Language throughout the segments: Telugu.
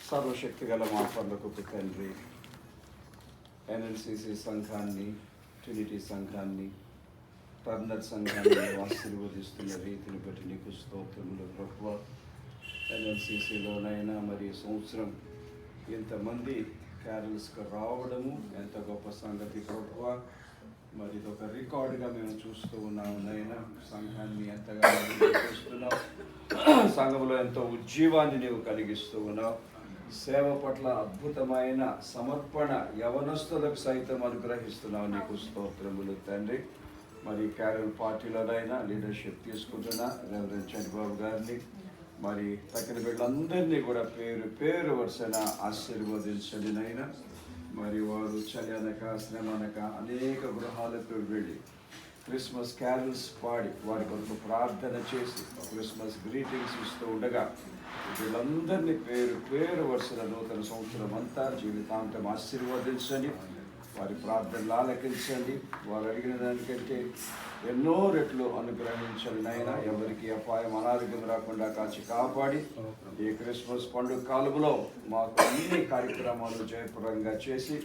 సర్వశక్తి గల మా పరలోకపు తండ్రి, ఎన్ఎల్సిసి సంఘాన్ని, ట్రినిటీ సంఘాన్ని, టర్నర్ సంఘాన్ని ఆశీర్వదిస్తున్న రీతిని బట్టి నీకు స్తోత్రములు ప్రభువా. ఎన్ఎల్సిసిలోనైనా మరి సంవత్సరం ఇంతమంది క్యారల్స్కి రావడము ఎంత గొప్ప సంగతి ప్రభువా. మరి ఇదొక రికార్డుగా మేము చూస్తూ ఉన్నాము నైనా. సంఘాన్ని ఎంతగా చూస్తున్నావు, సంఘంలో ఎంతో ఉజ్జీవాన్ని నీవు కలిగిస్తూ ఉన్నావు. సేవ పట్ల అద్భుతమైన సమర్పణ యవనస్తులకు సైతం అనుగ్రహిస్తున్నావు. నీకు స్తోత్రములు తండ్రి. మరి క్యారల్ పార్టీలోనైనా లీడర్షిప్ తీసుకుంటున్న రెవరెండ్ చంద్రబాబు గారిని, మరి తక్కిన వీళ్ళందరినీ కూడా పేరు పేరు వరుసన ఆశీర్వదించండి నైనా. మరి వారు చలి అనక శ్రమ అనక అనేక గృహాలకు వెళ్ళి క్రిస్మస్ క్యారల్స్ పాడి వారి కొరకు ప్రార్థన చేసి క్రిస్మస్ గ్రీటింగ్స్ ఇస్తూ ఉండగా వీళ్ళందరినీ పేరు పేరు వరుసన నూతన సంవత్సరం అంతా జీవితాంతం ఆశీర్వదించండి. వారి ప్రార్థనలు ఆలకించండి. వారు అడిగిన దానికంటే ఎన్నో రెట్లు అనుగ్రహించండి నాయన. ఎవరికి అపాయం అనారోగ్యం రాకుండా కాచి కాపాడి ఈ క్రిస్మస్ పండుగ కాలంలో మాకు అన్ని కార్యక్రమాలు జయప్రదంగా చేసి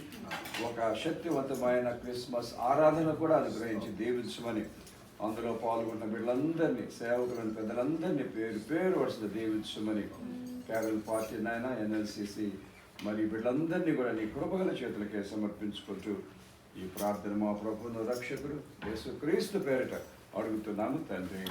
ఒక శక్తివంతమైన క్రిస్మస్ ఆరాధన కూడా అనుగ్రహించి దీవించమని, అందులో పాల్గొన్న వీళ్ళందరినీ, సేవకులను, పెద్దలందరినీ పేరు పేరు వరుస దీవించమని క్యారల్ పార్టీ నాయన, ఎన్ఎల్సిసి మరి వీళ్ళందరినీ కూడా నీ కృపగల చేతులకే సమర్పించుకుంటూ ఈ ప్రార్థన మా ప్రభువును రక్షకుడు యేసుక్రీస్తు పేరిట అడుగుతున్నాను తండ్రి.